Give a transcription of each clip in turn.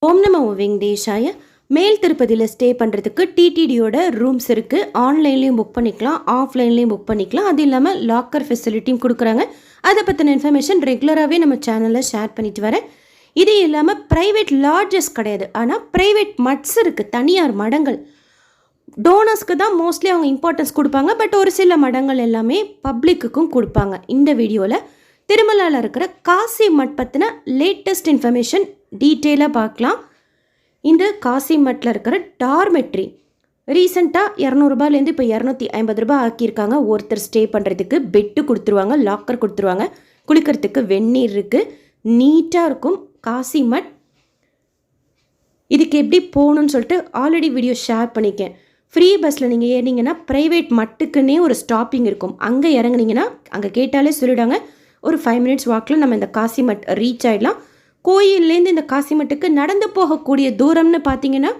ஓம் நமோ வெங்கடேஷாய. மேல் திருப்பதியில் ஸ்டே பண்ணுறதுக்கு டிடிடியோட ரூம்ஸ் இருக்குது. ஆன்லைன்லேயும் புக் பண்ணிக்கலாம், ஆஃப்லைன்லேயும் புக் பண்ணிக்கலாம். அது இல்லாமல் லாக்கர் ஃபெசிலிட்டியும் கொடுக்குறாங்க. அதை பற்றின இன்ஃபர்மேஷன் ரெகுலராகவே நம்ம சேனலில் ஷேர் பண்ணிட்டு வரேன். இது இல்லாமல் ப்ரைவேட் லாட்ஜஸ் கிடையாது, ஆனால் ப்ரைவேட் மட்ஸ் இருக்குது, தனியார் மடங்கள். டோனர்ஸ்க்கு தான் மோஸ்ட்லி அவங்க இம்பார்ட்டன்ஸ் கொடுப்பாங்க, பட் ஒரு சில மடங்கள் எல்லாமே பப்ளிக்குக்கும் கொடுப்பாங்க. இந்த வீடியோவில் திருமலாவில் இருக்கிற காசி மட் பற்றின லேட்டஸ்ட் இன்ஃபர்மேஷன் டீட்டெயிலாக பார்க்கலாம். இந்த காசி மட்டில் இருக்கிற டார்மெட்ரி ரீசெண்டாக 200 இப்போ 250 ஆக்கியிருக்காங்க. ஒருத்தர் ஸ்டே பண்ணுறதுக்கு பெட்டு கொடுத்துருவாங்க, லாக்கர் கொடுத்துருவாங்க, குளிக்கிறதுக்கு வெந்நீர் இருக்குது, நீட்டாக இருக்கும் காசி மட். இதுக்கு எப்படி போகணுன்னு சொல்லிட்டு ஆல்ரெடி வீடியோ ஷேர் பண்ணிக்கேன். ஃப்ரீ பஸ்ஸில் நீங்கள் ஏறினீங்கன்னா ப்ரைவேட் மட்டுக்குன்னே ஒரு ஸ்டாப்பிங் இருக்கும். அங்கே இறங்குனீங்கன்னா அங்கே கேட்டாலே சொல்லிவிடுவாங்க, ஒரு 5 மினிட்ஸ் வாக்கில் நம்ம இந்த காசி மட் ரீச் ஆகிடலாம். கோயிலேருந்து இந்த காசி மட்டுக்கு நடந்து போகக்கூடிய தூரம்னு பார்த்தீங்கன்னா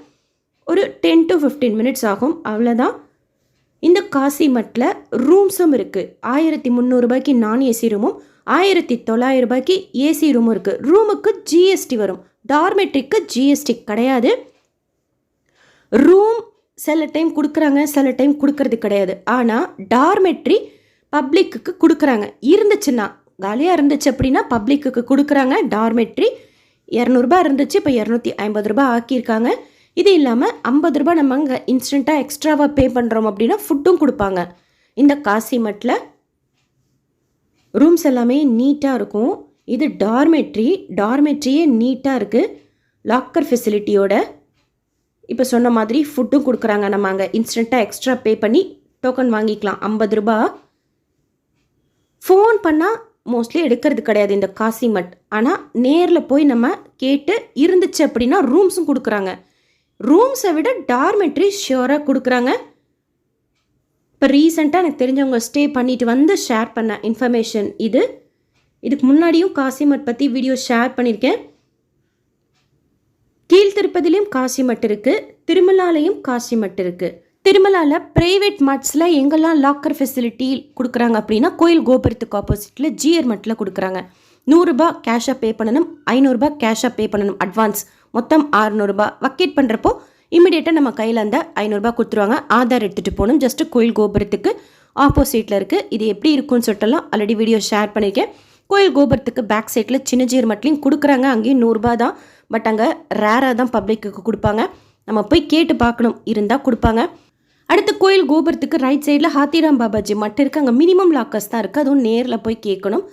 ஒரு 10 to 15 மினிட்ஸ் ஆகும், அவ்வளோதான். இந்த காசி மட்டில் ரூம்ஸும் இருக்குது. 1300 நான் ஏசி ரூமும் 1900 ஏசி ரூமும் இருக்குது. ரூமுக்கு ஜிஎஸ்டி வரும், டார்மெட்ரிக்கு ஜிஎஸ்டி கிடையாது. ரூம் சில டைம் கொடுக்குறாங்க, சில டைம் கொடுக்கறது கிடையாது. ஆனால் டார்மெட்ரி பப்ளிக்கு கொடுக்குறாங்க. இருந்துச்சுன்னா, காலியாக இருந்துச்சு அப்படின்னா பப்ளிக்கு கொடுக்குறாங்க. டார்மெட்ரி 200 இருந்துச்சு, இப்போ 250 ஆக்கியிருக்காங்க. இது இல்லாமல் 50 நம்ம அங்கே இன்ஸ்டண்ட்டாக எக்ஸ்ட்ராவாக பே பண்ணுறோம் அப்படின்னா ஃபுட்டும் கொடுப்பாங்க. இந்த காசி மட்டில் ரூம்ஸ் எல்லாமே நீட்டாக இருக்கும். இது டார்மெட்ரியே நீட்டாக இருக்குது, லாக்கர் ஃபெசிலிட்டியோட. இப்போ சொன்ன மாதிரி ஃபுட்டும் கொடுக்குறாங்க. நம்ம அங்கே இன்ஸ்டண்ட்டாக எக்ஸ்ட்ரா பே பண்ணி டோக்கன் வாங்கிக்கலாம், 50. ஃபோன் பண்ணால் மோஸ்ட்லி எடுக்கிறது கிடையாது இந்த காசி மட். ஆனால் நேரில் போய் நம்ம கேட்டு இருந்துச்சு அப்படின்னா ரூம்ஸும் கொடுக்குறாங்க. ரூம்ஸை விட டார்மெட்ரி ஷியோராக கொடுக்குறாங்க. இப்போ ரீசெண்டாக எனக்கு தெரிஞ்சவங்க ஸ்டே பண்ணிட்டு வந்து ஷேர் பண்ண இன்ஃபர்மேஷன் இது. இதுக்கு முன்னாடியும் காசி மட் பற்றி வீடியோ ஷேர் பண்ணியிருக்கேன். கீழ் திருப்பதிலையும் காசி மட் இருக்குது, திருமலாலையும் காசி மட் இருக்குது. திருமலாவில் ப்ரைவேட் மட்ஸில் எங்கெல்லாம் லாக்கர் ஃபெசிலிட்டி கொடுக்குறாங்க அப்படின்னா கோயில் கோபுரத்துக்கு ஆப்போசிட்டில் ஜிஆர் மட்டில் கொடுக்குறாங்க. 100 கேஷாக பே பண்ணணும், 500 கேஷாக பே பண்ணணும் அட்வான்ஸ், மொத்தம் 600. வக்கேட் பண்ணுறப்போ இமீடியட்டாக நம்ம கையில் அந்த 500 கொடுத்துருவாங்க. ஆதார் எடுத்துகிட்டு போகணும். ஜஸ்ட்டு கோயில் கோபுரத்துக்கு ஆப்போசிட்டில் இருக்குது. இது எப்படி இருக்குன்னு சொல்லிட்டுலாம் ஆல்ரெடி வீடியோ ஷேர் பண்ணியிருக்கேன். கோயில் கோபுரத்துக்கு பேக் சைடில் சின்ன ஜிஆர் மட்லையும் கொடுக்குறாங்க. அங்கேயும் 100 தான், பட் அங்கே ரேராக தான் பப்ளிக்கு கொடுப்பாங்க. நம்ம போய் கேட்டு பார்க்கணும், இருந்தால் கொடுப்பாங்க. அடுத்து கோயில் கோபுரத்துக்கு ரைட் சைடில் ஹாத்திராம் பாபாஜி மட்டும் இருக்குது. அங்கே மினிமம் லாக்கர்ஸ் தான் இருக்குது, அதுவும் நேரில் போய் கேட்கணும்,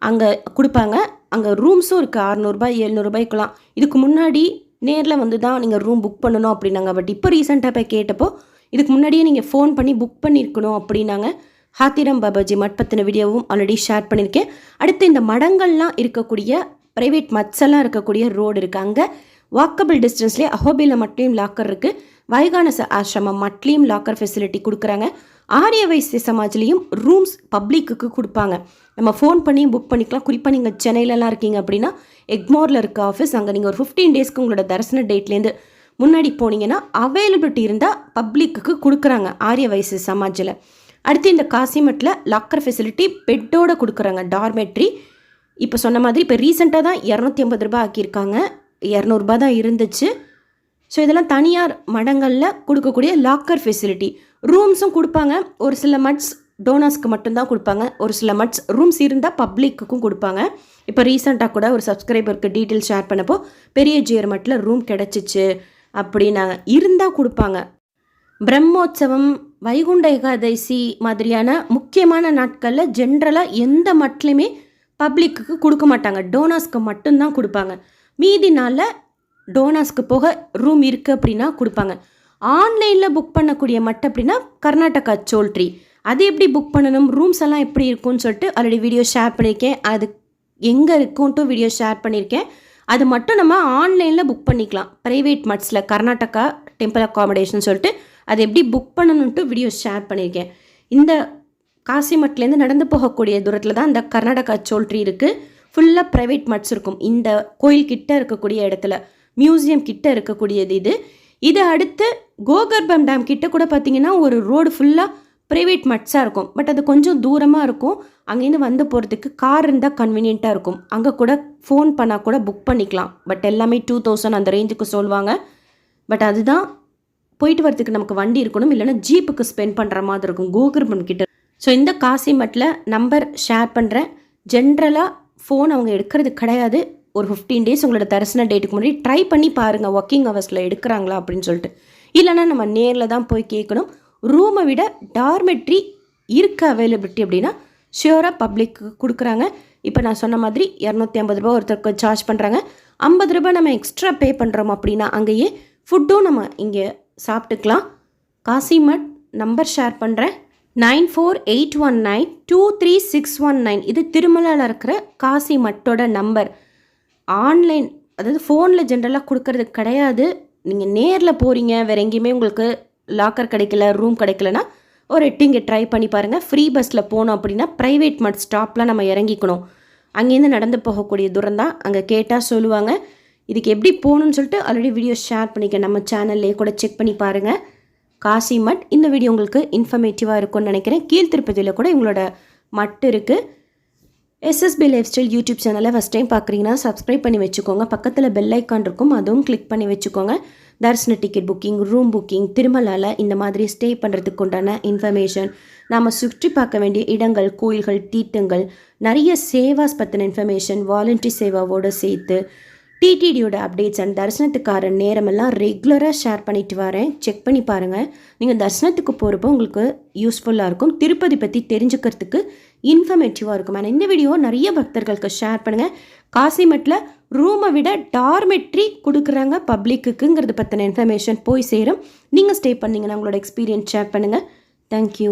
அங்கே கொடுப்பாங்க. அங்கே ரூம்ஸும் இருக்குது, 600 700 இதுக்கு முன்னாடி நேரில் வந்து தான் நீங்கள் ரூம் புக் பண்ணணும் அப்படின்னாங்க. பட் இப்போ ரீசெண்டாக போய் கேட்டப்போ இதுக்கு முன்னாடியே நீங்கள் ஃபோன் பண்ணி புக் பண்ணியிருக்கணும் அப்படின்னாங்க. ஹாத்திராம் பாபாஜி மட் பற்றின வீடியோவும் ஆல்ரெடி ஷேர் பண்ணியிருக்கேன். அடுத்து இந்த மடங்கள்லாம் இருக்கக்கூடிய ப்ரைவேட் மட்ஸ் எல்லாம் இருக்கக்கூடிய ரோடு இருக்குது. அங்கே வாக்கபிள் டிஸ்டன்ஸ்லேயே அஹோபில மட்லேயும் லாக்கர் இருக்குது. வைகானச ஆசிரமம் மட்லேயும் லாக்கர் ஃபெசிலிட்டி கொடுக்குறாங்க. ஆரிய வைசிய சமாஜ்லேயும் ரூம்ஸ் பப்ளிக்கு கொடுப்பாங்க. நம்ம ஃபோன் பண்ணி புக் பண்ணிக்கலாம். குறிப்பாக நீங்கள் சென்னையிலலாம் இருக்கீங்க அப்படின்னா எக்மோரில் இருக்க ஆஃபீஸ், அங்கே நீங்கள் ஒரு 15 டேஸ்க்கு உங்களோட தரிசன டேட்லேருந்து முன்னாடி போனீங்கன்னா அவைலபிலிட்டி இருந்தால் பப்ளிக்கு கொடுக்குறாங்க ஆரிய வைசிய சமாஜில். அடுத்து இந்த காசி மட்டில் லாக்கர் ஃபெசிலிட்டி பெட்டோடு கொடுக்குறாங்க, டார்மெட்ரி. இப்போ சொன்ன மாதிரி இப்போ ரீசெண்டாக தான் 250 ஆக்கியிருக்காங்க, 200 தான் இருந்துச்சு. ஸோ இதெல்லாம் தனியார் மடங்களில் கொடுக்கக்கூடிய லாக்கர் ஃபெசிலிட்டி. ரூம்ஸும் கொடுப்பாங்க. ஒரு சில மட்ஸ் டோனர்ஸ்க்கு மட்டும்தான் கொடுப்பாங்க, ஒரு சில மட்ஸ் ரூம்ஸ் இருந்தால் பப்ளிக்குக்கும் கொடுப்பாங்க. இப்போ ரீசெண்டாக கூட ஒரு சப்ஸ்கிரைபருக்கு டீட்டெயில் ஷேர் பண்ணப்போ பெரிய ஜிஆர் மட்டில் ரூம் கிடச்சிச்சு அப்படின்னாங்க. இருந்தால் கொடுப்பாங்க. பிரம்மோற்சவம், வைகுண்ட ஏகாதசி மாதிரியான முக்கியமான நாட்களில் ஜென்ரலாக எந்த மட்லையுமே பப்ளிக்கு கொடுக்க மாட்டாங்க, டோனர்ஸ்க்கு மட்டும்தான் கொடுப்பாங்க. மீதி நாளில் டோனர்ஸ்க்கு போக ரூம் இருக்குது அப்படின்னா கொடுப்பாங்க. ஆன்லைனில் புக் பண்ணக்கூடிய மட் அப்படின்னா கர்நாடகா சோல்ட்ரி. அது எப்படி புக் பண்ணணும், ரூம்ஸ் எல்லாம் எப்படி இருக்கும்னு சொல்லிட்டு ஆல்ரெடி வீடியோ ஷேர் பண்ணியிருக்கேன். அது எங்கே இருக்குன்ட்டு வீடியோ ஷேர் பண்ணியிருக்கேன். அது மட்டும் நம்ம ஆன்லைனில் புக் பண்ணிக்கலாம். ப்ரைவேட் மட்ஸில் கர்நாடகா டெம்பிள் அக்காமடேஷன் சொல்லிட்டு அது எப்படி புக் பண்ணணுன்ட்டு வீடியோ ஷேர் பண்ணியிருக்கேன். இந்த காசி மட்லேருந்து நடந்து போகக்கூடிய தூரத்தில் தான் இந்த கர்நாடகா சோல்ட்ரி இருக்குது. ஃபுல்லாக ப்ரைவேட் மட்ஸ் இருக்கும். இந்த கோயில் கிட்ட இருக்கக்கூடிய இடத்துல, மியூசியம் கிட்ட இருக்கக்கூடியது இது. இது அடுத்து கோகர்பம் டேம் கிட்ட கூட பார்த்தீங்கன்னா ஒரு ரோடு ஃபுல்லாக ப்ரைவேட் மட்ஸாக இருக்கும். பட் அது கொஞ்சம் தூரமாக இருக்கும். அங்கேருந்து வந்து போகிறதுக்கு கார் இருந்தால் கன்வீனியண்ட்டாக இருக்கும். அங்கே கூட ஃபோன் பண்ணால் கூட புக் பண்ணிக்கலாம். பட் எல்லாமே 2000 அந்த ரேஞ்சுக்கு சொல்லுவாங்க. பட் அதுதான் போயிட்டு வரதுக்கு நமக்கு வண்டி இருக்கணும், இல்லைன்னா ஜீப்புக்கு ஸ்பெண்ட் பண்ணுற மாதிரி இருக்கும் கோகுர்பன் கிட்ட. ஸோ இந்த காசிமட்டில் நம்பர் ஷேர் பண்ணுறேன். ஜென்ரலாக ஃபோன் அவங்க எடுக்கிறது கிடையாது. ஒரு 15 days உங்களோட தரிசன டேட்டுக்கு முன்னாடி ட்ரை பண்ணி பாருங்கள் ஒர்க்கிங் ஹவர்ஸில் எடுக்கிறாங்களா அப்படின்னு சொல்லிட்டு. இல்லைனா நம்ம நேரில் தான் போய் கேட்கணும். ரூமை விட டார்மெட்ரி இருக்க அவைலபிலிட்டி அப்படின்னா ஷியோராக பப்ளிக்கு கொடுக்குறாங்க. இப்போ நான் சொன்ன மாதிரி 250 ரூபா ஒருத்தருக்கு சார்ஜ் பண்ணுறாங்க. 50 ரூபா நம்ம எக்ஸ்ட்ரா பே பண்ணுறோம் அப்படின்னா அங்கேயே ஃபுட்டும் நம்ம இங்கே சாப்பிட்டுக்கலாம். காசிமட் நம்பர் ஷேர் பண்ணுறேன், 9481923619. இது திருமலாவில் இருக்கிற காசிமட்டோட நம்பர். ஆன்லைன், அதாவது ஃபோனில் ஜென்ரலாக கொடுக்கறது கிடையாது. நீங்கள் நேரில் போகிறீங்க, வேறு எங்கேயுமே உங்களுக்கு லாக்கர் கிடைக்கல, ரூம் கிடைக்கலனா ஒரு எட்டு இங்கே ட்ரை பண்ணி பாருங்கள். ஃப்ரீ பஸ்ஸில் போனோம் அப்படின்னா ப்ரைவேட் மட் ஸ்டாப்பில் நம்ம இறங்கிக்கணும். அங்கேருந்து நடந்து போகக்கூடிய தூரம் தான். அங்கே கேட்டால் சொல்லுவாங்க. இதுக்கு எப்படி போகணுன்னு சொல்லிட்டு ஆல்ரெடி வீடியோ ஷேர் பண்ணிக்க, நம்ம சேனல்லே கூட செக் பண்ணி பாருங்கள். காசிமட் இந்த வீடியோ உங்களுக்கு இன்ஃபர்மேட்டிவாக இருக்கும்னு நினைக்கிறேன். கீழ்த்திருப்பதியில் கூட உங்களோட மட் இருக்குது. எஸ்எஸ்பி லைஃப் ஸ்டைல் யூடியூப் சேனலை ஃபஸ்ட் டைம் பார்க்குறீங்கன்னா சப்ஸ்கிரைப் பண்ணி வச்சுக்கோங்க. பக்கத்தில் பெல் ஐக்கான் இருக்கும், அதுவும் கிளிக் பண்ணி வச்சுக்கோங்க. தரிசன டிக்கெட் புக்கிங், ரூம் புக்கிங், திருமலாவில் இந்த மாதிரி ஸ்டே பண்ணுறதுக்கு உண்டான இன்ஃபர்மேஷன், நாம் சுற்றி பார்க்க வேண்டிய இடங்கள், கோயில்கள், தீர்த்தங்கள், நிறைய சேவாஸ் பற்றின இன்ஃபர்மேஷன், வாலண்டரி சேவாவோடு சேர்த்து டிடிடியோட அப்டேட்ஸ் அண்ட் தரிசனத்துக்கார நேரமெல்லாம் ரெகுலராக ஷேர் பண்ணிட்டு வரேன். செக் பண்ணி பாருங்கள். நீங்கள் தரிசனத்துக்கு போகிறப்போ உங்களுக்கு யூஸ்ஃபுல்லாக இருக்கும். திருப்பதி பற்றி தெரிஞ்சுக்கிறதுக்கு இன்ஃபர்மேட்டிவாக இருக்கும். ஆனால் இந்த வீடியோ நிறைய பக்தர்களுக்கு ஷேர் பண்ணுங்கள். காசிமட்டில் ரூமை விட டார்மெட்ரி கொடுக்குறாங்க பப்ளிக்குங்கிறது பற்றின இன்ஃபர்மேஷன் போய் சேரும். நீங்கள் ஸ்டே பண்ணிங்கன்னா உங்களோட எக்ஸ்பீரியன்ஸ் ஷேர் பண்ணுங்கள். தேங்க்யூ.